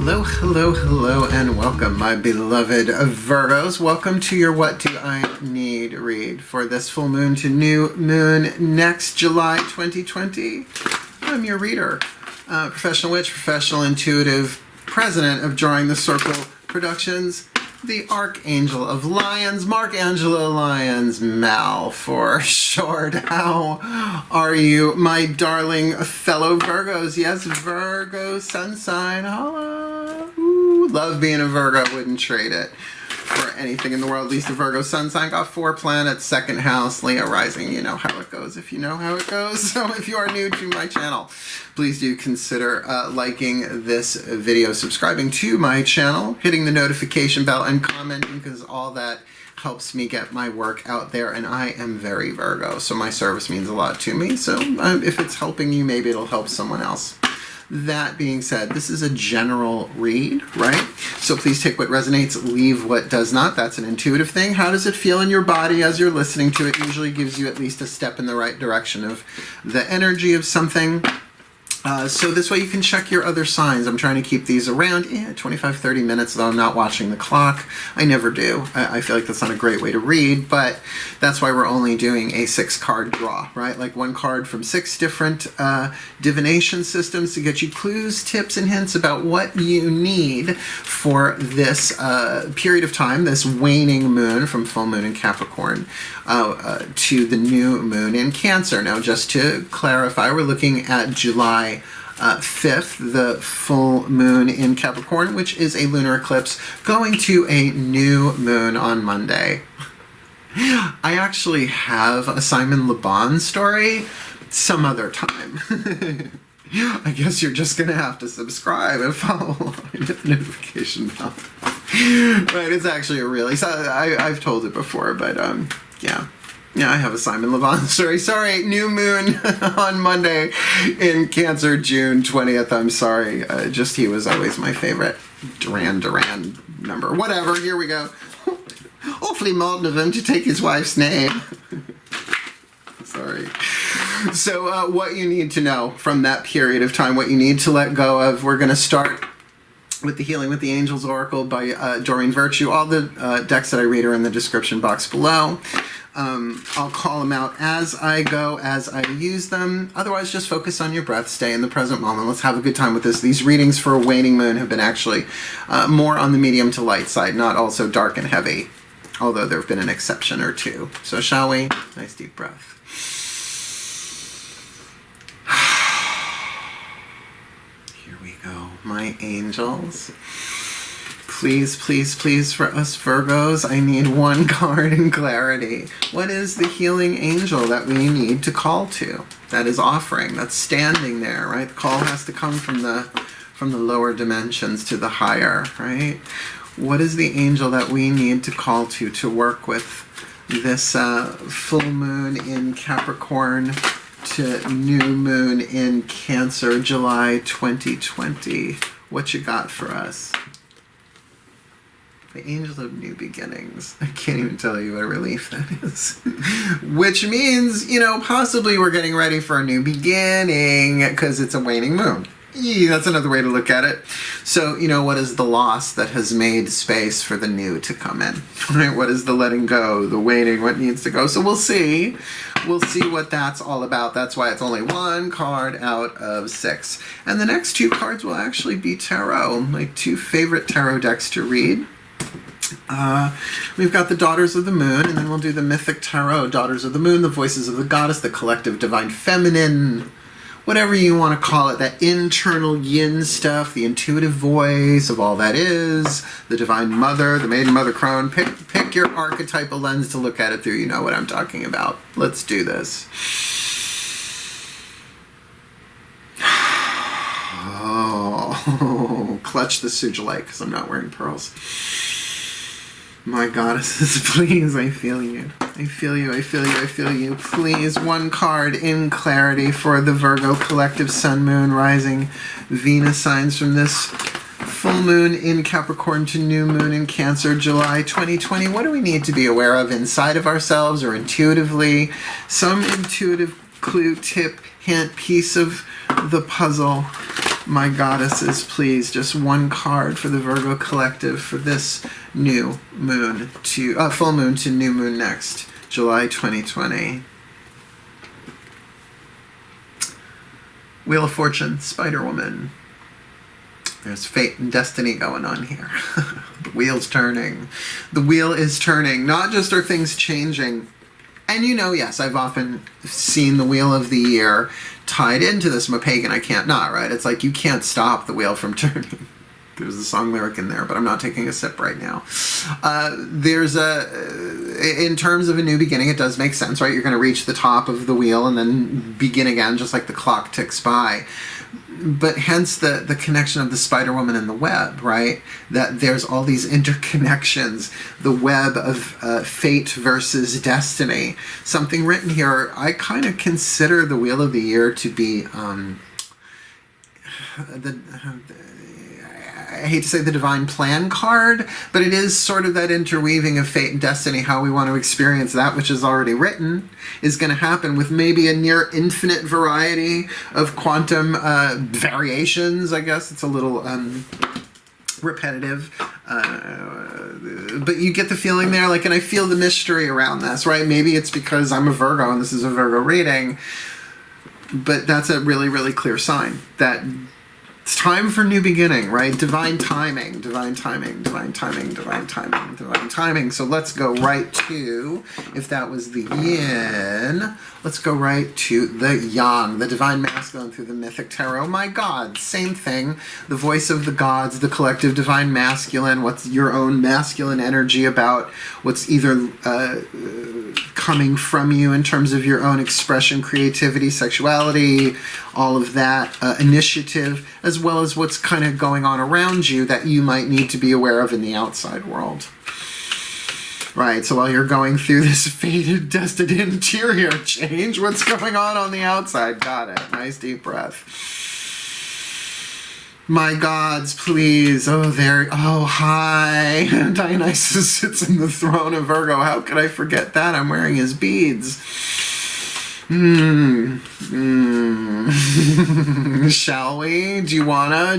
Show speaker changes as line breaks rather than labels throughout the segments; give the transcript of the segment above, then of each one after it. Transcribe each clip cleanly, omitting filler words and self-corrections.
Hello, hello, hello, and welcome, my beloved Virgos. Welcome to your What Do I Need read for this full moon to new moon next July 2020. I'm your reader, professional witch, professional intuitive, president of DrawingTheCircle Productions, the Archangel of Lyons, Mark Angelo Lyons, Mal for short. How are you, my darling fellow Virgos? Yes, Virgo sun sign. Holla. Ooh, love being a Virgo. Wouldn't trade it for anything in the world. At least the Virgo sun sign got 4 planets, second house, Leo rising. You know how it goes if you know how it goes. So if you are new to my channel, please do consider liking this video, subscribing to my channel, hitting the notification bell, and commenting, because all that helps me get my work out there. And I am very Virgo, so my service means a lot to me. So if it's helping you, maybe it'll help someone else. That being said, this is a general read, right? So please take what resonates, leave what does not. That's an intuitive thing. How does it feel in your body as you're listening to it? Usually gives you at least a step in the right direction of the energy of something. So this way you can check your other signs. I'm trying to keep these around 25-30 minutes, though I'm not watching the clock. I never do. I feel like that's not a great way to read, but that's why we're only doing a 6-card draw, right? Like 1 card from 6 different divination systems to get you clues, tips, and hints about what you need for this period of time, this waning moon from full moon in Capricorn to the new moon in Cancer. Now, just to clarify, we're looking at July 5th, the full moon in Capricorn, which is a lunar eclipse, going to a new moon on Monday. I actually have a Simon Le Bon story some other time. I guess you're just going to have to subscribe and follow along, hit the notification bell. Right, it's actually a really, I've told it before, but yeah. Yeah, I have a Simon Le Bon story. Sorry, new moon on Monday in Cancer, June 20th. I'm sorry. Just he was always my favorite. Duran number. Whatever, here we go. Awfully modern of him to take his wife's name. Sorry. So what you need to know from that period of time, what you need to let go of, we're going to start with the Healing with the Angels Oracle by Doreen Virtue. All the decks that I read are in the description box below. I'll call them out as I go, as I use them. Otherwise, just focus on your breath. Stay in the present moment. Let's have a good time with this. These readings for a waning moon have been actually more on the medium to light side, not also dark and heavy, although there have been an exception or two. So shall we? Nice deep breath. Here we go, my angels. Please, please, please, for us Virgos, I need 1 card in clarity. What is the healing angel that we need to call to? That is offering, that's standing there, right? The call has to come from the lower dimensions to the higher, right? What is the angel that we need to call to work with this full moon in Capricorn to new moon in Cancer, July 2020? What you got for us? The angel of new beginnings. I can't even tell you what a relief that is. Which means, you know, possibly we're getting ready for a new beginning because it's a waning moon. That's another way to look at it. So, you know, what is the loss that has made space for the new to come in? Right? What is the letting go, the waning, what needs to go? So we'll see. We'll see what that's all about. That's why it's only 1 card out of 6. And the next 2 cards will actually be tarot, my 2 favorite tarot decks to read. We've got the Daughters of the Moon, and then we'll do the Mythic Tarot, Daughters of the Moon, the Voices of the Goddess, the Collective Divine Feminine, whatever you want to call it, that internal yin stuff, the intuitive voice of all that is, the Divine Mother, the Maiden Mother Crone. Pick your archetypal lens to look at it through. You know what I'm talking about. Let's do this. Oh, clutch the sugilite because I'm not wearing pearls. My goddesses, please, I feel you. I feel you, I feel you, I feel you. Please, 1 card in clarity for the Virgo collective Sun, Moon, Rising, Venus signs from this full moon in Capricorn to new moon in Cancer, July 2020. What do we need to be aware of inside of ourselves or intuitively? Some intuitive clue, tip, hint, piece of the puzzle My goddesses, please, just one card for the Virgo collective for this new moon to full moon to new moon next, July 2020. Wheel of Fortune, Spider Woman. There's fate and destiny going on here. The wheel's turning. The wheel is turning. Not just are things changing. And you know, yes, I've often seen the wheel of the year tied into this. I'm a pagan, I can't not, right? It's like you can't stop the wheel from turning. There's a song lyric in there, but I'm not taking a sip right now. In terms of a new beginning, it does make sense, right? You're going to reach the top of the wheel and then begin again, just like the clock ticks by. But hence the connection of the Spider Woman and the web, right? That there's all these interconnections, the web of fate versus destiny. Something written here, I kind of consider the Wheel of the Year to be I hate to say the divine plan card, but it is sort of that interweaving of fate and destiny, how we want to experience that which is already written is going to happen with maybe a near infinite variety of quantum variations. I guess it's a little repetitive, but you get the feeling there, like, and I feel the mystery around this, right? Maybe it's because I'm a Virgo and this is a Virgo reading, but that's a really, really clear sign that it's time for new beginning, right? Divine timing, divine timing, divine timing, divine timing, divine timing. So let's go right to, if that was the yin, let's go right to the yang, the divine masculine through the mythic tarot. My God, same thing. The voice of the gods, the collective divine masculine. What's your own masculine energy about? What's either coming from you in terms of your own expression, creativity, sexuality, all of that, initiative, as well as what's kind of going on around you that you might need to be aware of in the outside world. Right, so while you're going through this fated, destined interior change, what's going on the outside? Got it. Nice deep breath. My gods, please. Oh, there. Oh, hi. Dionysus sits in the throne of Virgo. How could I forget that? I'm wearing his beads. Shall we? Do you wanna?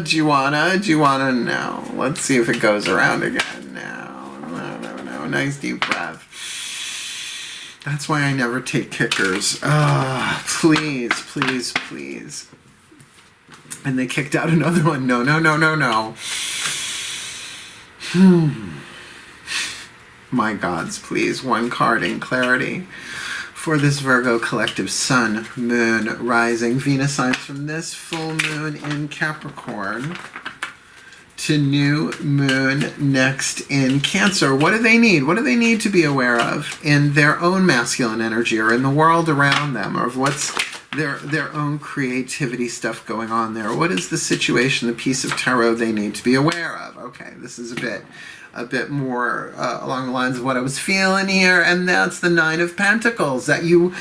No. Let's see if it goes around again. No. Nice deep breath. That's why I never take kickers. Please. And they kicked out another one. No. My gods, please. One card in clarity for this Virgo collective. Sun, Moon, Rising, Venus signs from this full moon in Capricorn to new moon next in Cancer. What do they need? What do they need to be aware of in their own masculine energy or in the world around them, or of what's their own creativity stuff going on there? What is the situation, the piece of tarot they need to be aware of? Okay, this is a bit more along the lines of what I was feeling here, and that's the Nine of Pentacles, that you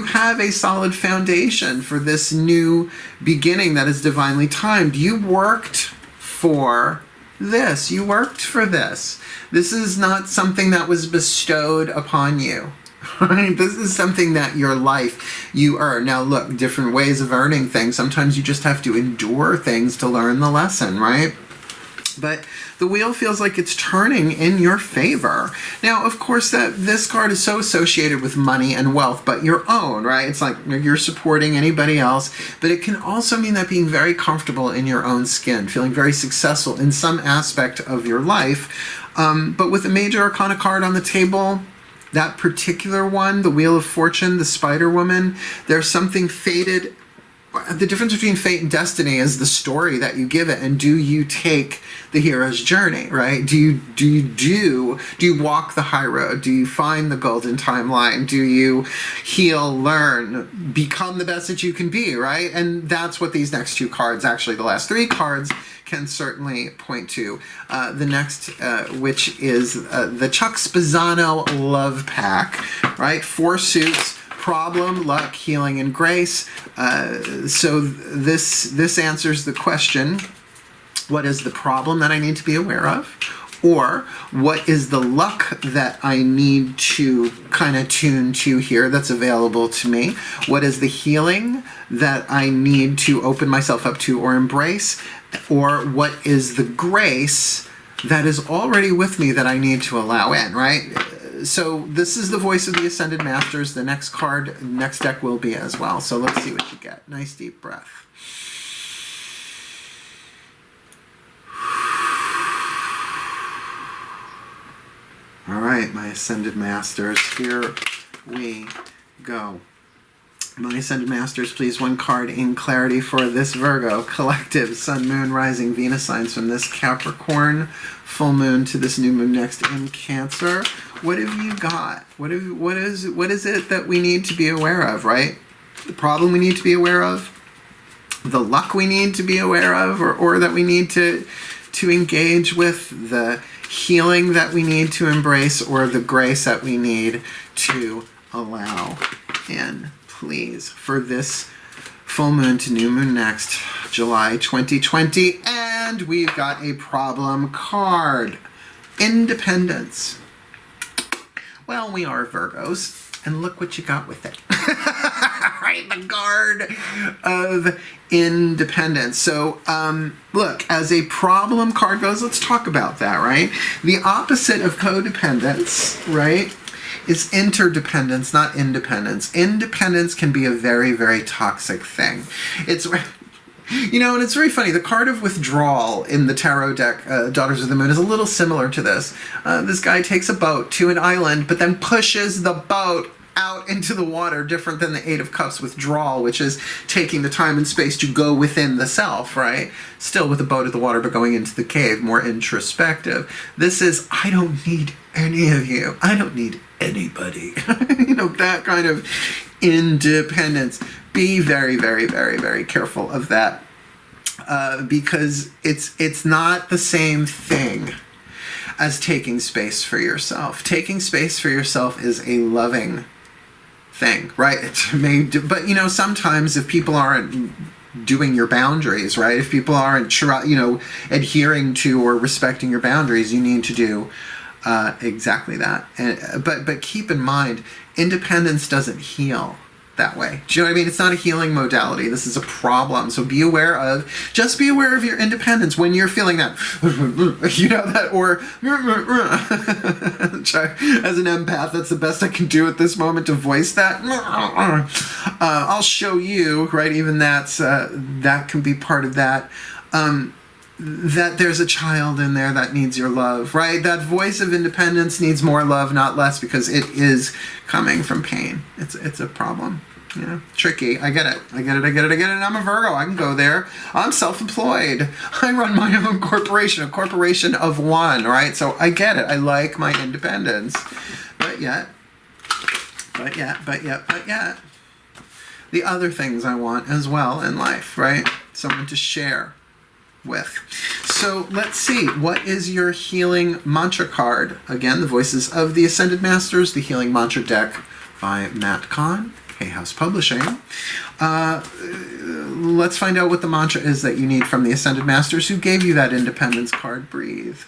have a solid foundation for this new beginning that is divinely timed. You worked for this. You worked for this. This is not something that was bestowed upon you. Right? This is something that your life you earn. Now look, different ways of earning things. Sometimes you just have to endure things to learn the lesson, right? But the wheel feels like it's turning in your favor. Now, of course, this card is so associated with money and wealth, but your own, right? It's like you're supporting anybody else, but it can also mean that being very comfortable in your own skin, feeling very successful in some aspect of your life. But with a major arcana card on the table, that particular one, the Wheel of Fortune, the Spider Woman, there's something fated. The difference between fate and destiny is the story that you give it, and do you take the hero's journey, right? Do you walk the high road? Do you find the golden timeline? Do you heal, learn, become the best that you can be, right? And that's what these next two cards, actually the last three cards, can certainly point to. The next, which is the Chuck Spezzano Love Pack, right? 4 suits. Problem, luck, healing, and grace. So this answers the question, what is the problem that I need to be aware of? Or what is the luck that I need to kind of tune to here that's available to me? What is the healing that I need to open myself up to or embrace? Or what is the grace that is already with me that I need to allow in, right? So this is the voice of the Ascended Masters. The next card, next deck will be as well. So let's see what you get. Nice deep breath. All right, my Ascended Masters, here we go. My Ascended Masters, please, one card in clarity for this Virgo collective, Sun, Moon, Rising, Venus signs from this Capricorn full moon to this new moon next in Cancer. What have you got? What is it that we need to be aware of, right? The problem we need to be aware of, the luck we need to be aware of, or that we need to engage with, the healing that we need to embrace, or the grace that we need to allow in, please, for this full moon to new moon next, July 2020. And we've got a problem card. Independence. Well, we are Virgos, and look what you got with it. Right, the card of independence. So, look, as a problem card goes, let's talk about that, right? The opposite of codependence, right, is interdependence, not independence. Independence can be a very, very toxic thing. It's, you know, and it's very funny. The card of withdrawal in the tarot deck, Daughters of the Moon, is a little similar to this. This guy takes a boat to an island, but then pushes the boat out into the water, different than the Eight of Cups withdrawal, which is taking the time and space to go within the self, right? Still with the boat at the water, but going into the cave, more introspective. This is, I don't need any of you. I don't need anybody. You know, that kind of independence. Be very, very, very, very careful of that, because it's not the same thing as taking space for yourself. Taking space for yourself is a loving thing, right? But you know, sometimes if people aren't doing your boundaries, right? If people aren't, you know, adhering to or respecting your boundaries, you need to do exactly that. But keep in mind, independence doesn't heal that way. Do you know what I mean? It's not a healing modality. This is a problem. So just be aware of your independence when you're feeling that, you know, that, or as an empath, that's the best I can do at this moment to voice that. I'll show you, right? Even that can be part of that. That there's a child in there that needs your love, right? That voice of independence needs more love, not less, because it is coming from pain. It's a problem, you know, tricky. I get it. And I'm a Virgo. I can go there. I'm self-employed. I run my own corporation, a corporation of one, right? So I get it. I like my independence, but yet, the other things I want as well in life, right? Someone to share with. So let's see, what is your healing mantra card? Again, the voices of the Ascended Masters, the healing mantra deck by Matt Kahn, Hay House Publishing. Let's find out what the mantra is that you need from the Ascended Masters who gave you that independence card. Breathe.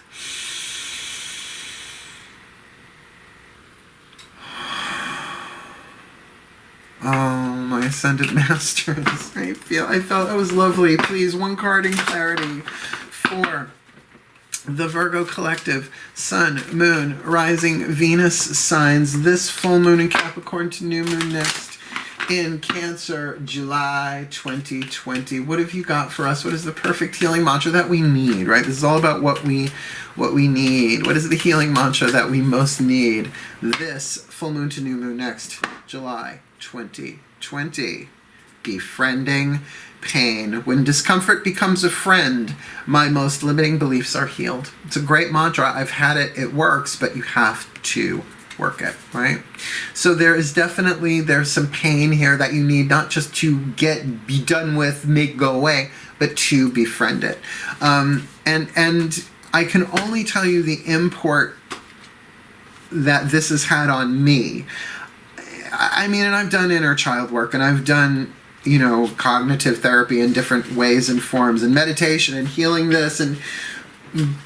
Oh, my Ascended Masters. I felt that was lovely. Please, one card in clarity for the Virgo collective, Sun, Moon, Rising, Venus signs. This full moon in Capricorn to new moon next in Cancer, July 2020. What have you got for us? What is the perfect healing mantra that we need, right? This is all about what we need. What is the healing mantra that we most need this full moon to new moon next, July 2020. Befriending pain. When discomfort becomes a friend, my most limiting beliefs are healed. It's a great mantra. I've had it. It works, but you have to work it, right? So there's some pain here that you need not just to be done with, go away, but to befriend it. And I can only tell you the import that this has had on me. I mean, and I've done inner child work, and I've done, you know, cognitive therapy in different ways and forms, and meditation and healing this, and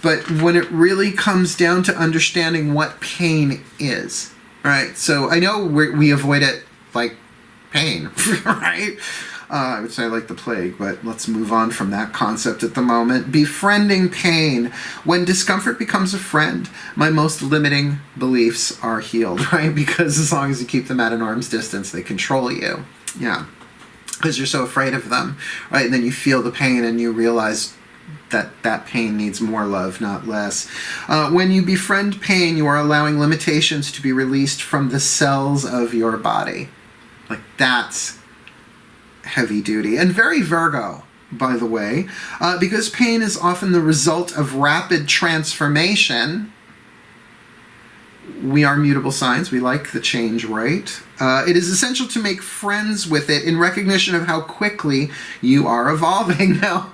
but when it really comes down to understanding what pain is, right? So I know we avoid it like pain, right? I would say like the plague, but let's move on from that concept at the moment. Befriending pain. When discomfort becomes a friend, my most limiting beliefs are healed, right? Because as long as you keep them at an arm's distance, they control you. Yeah. Because you're so afraid of them, right? And then you feel the pain and you realize that pain needs more love, not less. When you befriend pain, you are allowing limitations to be released from the cells of your body. Like, that's heavy duty. And very Virgo, by the way, because pain is often the result of rapid transformation. We are mutable signs. We like the change rate. It is essential to make friends with it in recognition of how quickly you are evolving. Now,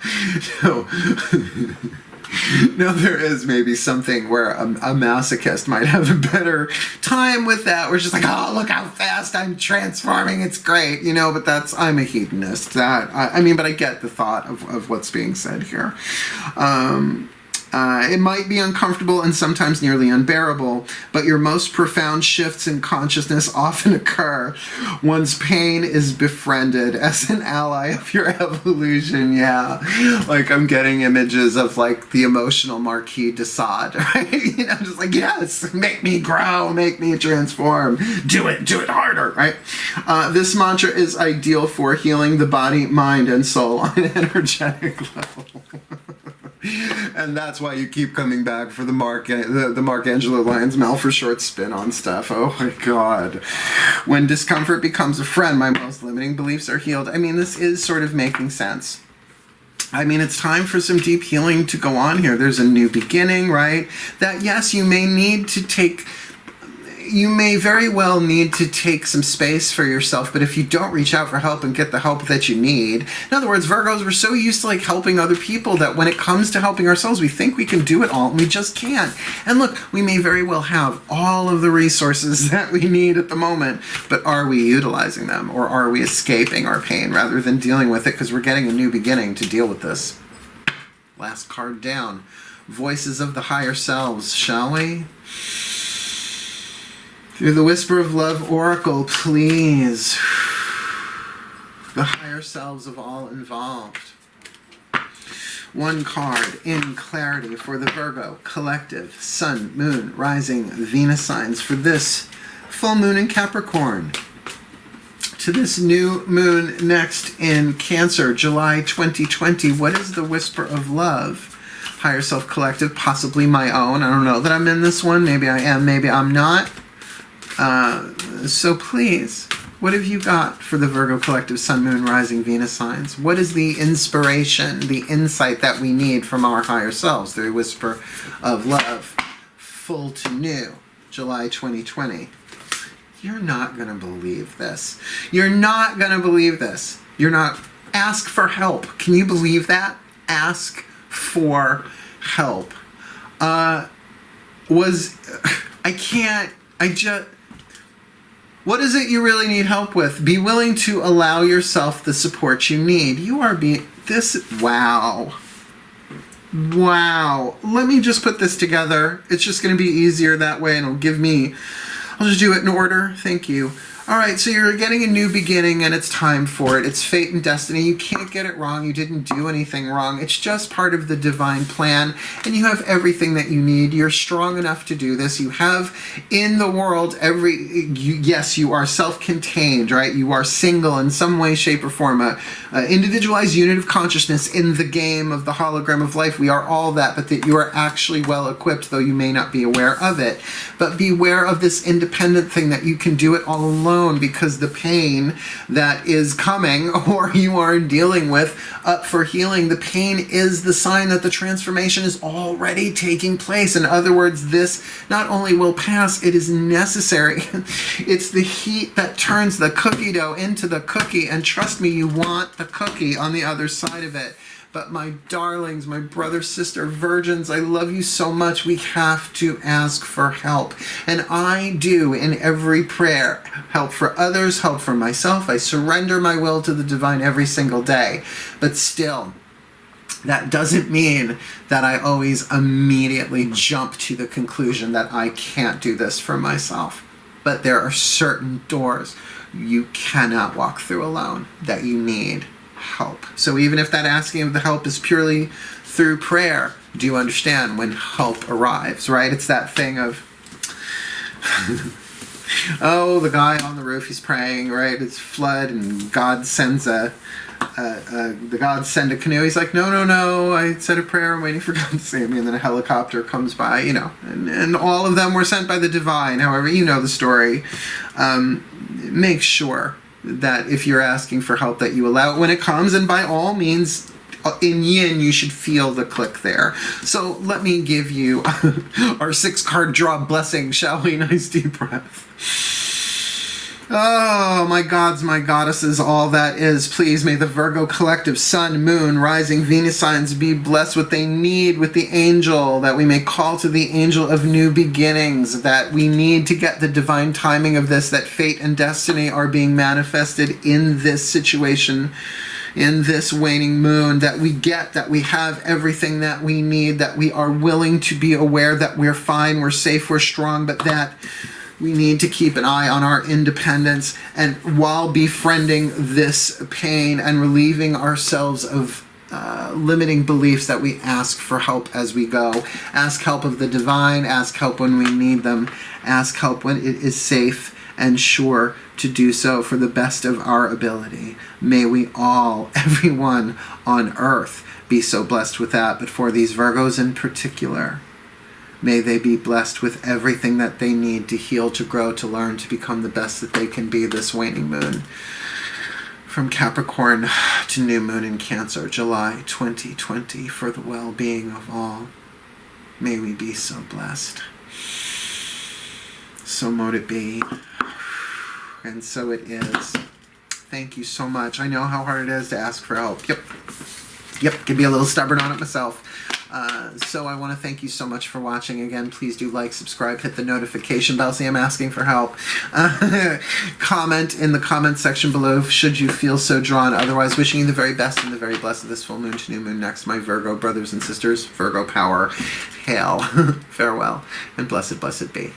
now there is maybe something where a masochist might have a better time with that. We're just like, oh, look how fast I'm transforming. It's great, you know, but I'm a hedonist. But I get the thought of what's being said here. It might be uncomfortable and sometimes nearly unbearable, but your most profound shifts in consciousness often occur once pain is befriended as an ally of your evolution. Yeah, like I'm getting images of like the emotional Marquis de Sade, right? You know, just like, yes, make me grow, make me transform, do it harder, right? This mantra is ideal for healing the body, mind, and soul on an energetic level. And that's why you keep coming back for the Angelo Lyons Mal for short spin on stuff. Oh my God. When discomfort becomes a friend, my most limiting beliefs are healed. I mean, this is sort of making sense. I mean, it's time for some deep healing to go on here. There's a new beginning, right? That, yes, you may very well need to take some space for yourself, but if you don't reach out for help and get the help that you need, in other words, Virgos, we're so used to like helping other people that when it comes to helping ourselves, we think we can do it all and we just can't. And look, we may very well have all of the resources that we need at the moment, but are we utilizing them, or are we escaping our pain rather than dealing with it because we're getting a new beginning to deal with this? Last card down. Voices of the higher selves, shall we? Through the Whisper of Love Oracle, please. The higher selves of all involved. One card in clarity for the Virgo collective, Sun, Moon, Rising, Venus signs for this full moon in Capricorn. To this new moon next in Cancer, July 2020. What is the Whisper of Love? Higher self collective, possibly my own. I don't know that I'm in this one. Maybe I am, maybe I'm not. So please, what have you got for the Virgo collective, Sun, Moon, Rising, Venus signs? What is the inspiration, the insight that we need from our higher selves? The Whisper of Love, full to new, July 2020. You're not going to believe this. You're not going to believe this. You're not. Ask for help. Can you believe that? Ask for help. What is it you really need help with? Be willing to allow yourself the support you need. Wow. Let me just put this together. It's just going to be easier that way, and I'll just do it in order. Thank you. All right, so you're getting a new beginning, and it's time for it. It's fate and destiny. You can't get it wrong. You didn't do anything wrong. It's just part of the divine plan, and you have everything that you need. You're strong enough to do this. You have in the world yes, you are self-contained, right? You are single in some way, shape, or form. A individualized unit of consciousness in the game of the hologram of life. We are all that, but that you are actually well-equipped, though you may not be aware of it. But beware of this independent thing that you can do it all alone, because the pain that is coming or you are dealing with up for healing, the pain is the sign that the transformation is already taking place. In other words, this not only will pass, it is necessary. It's the heat that turns the cookie dough into the cookie, and trust me, you want the cookie on the other side of it. But my darlings, my brother, sister, virgins, I love you so much. We have to ask for help. And I do in every prayer. Help for others, help for myself. I surrender my will to the divine every single day. But still, That doesn't mean that I always immediately jump to the conclusion that I can't do this for myself. But there are certain doors you cannot walk through alone, that you need help. So even if that asking of the help is purely through prayer, do you understand when help arrives, right? It's that thing of, oh, the guy on the roof, he's praying, right? It's flood, and God sends the gods send a canoe. He's like, no, I said a prayer, I'm waiting for God to save me. And then a helicopter comes by, and all of them were sent by the divine. However, you know the story. Make sure that if you're asking for help, that you allow it when it comes, and by all means, in yin, you should feel the click there. So let me give you our 6-card draw blessing, shall we? Nice deep breath. Oh, my gods, my goddesses, all that is, please may the Virgo collective, sun, moon, rising, Venus signs be blessed what they need with the angel, that we may call to the angel of new beginnings, that we need to get the divine timing of this, that fate and destiny are being manifested in this situation, in this waning moon, that we get, that we have everything that we need, that we are willing to be aware that we're fine, we're safe, we're strong, but that we need to keep an eye on our independence, and while befriending this pain and relieving ourselves of limiting beliefs, that we ask for help as we go. Ask help of the divine, ask help when we need them, ask help when it is safe and sure to do so for the best of our ability. May we all, everyone on earth, be so blessed with that, but for these Virgos in particular, may they be blessed with everything that they need to heal, to grow, to learn, to become the best that they can be this waning moon. From Capricorn to new moon in Cancer, July 2020, for the well-being of all. May we be so blessed. So mote it be. And so it is. Thank you so much. I know how hard it is to ask for help. Yep, can be a little stubborn on it myself. So I want to thank you so much for watching. Again, please do like, subscribe, hit the notification bell. See, I'm asking for help. Comment in the comment section below should you feel so drawn. Otherwise, wishing you the very best and the very blessed of this full moon to new moon next. My Virgo brothers and sisters, Virgo power, hail, farewell, and blessed, blessed be.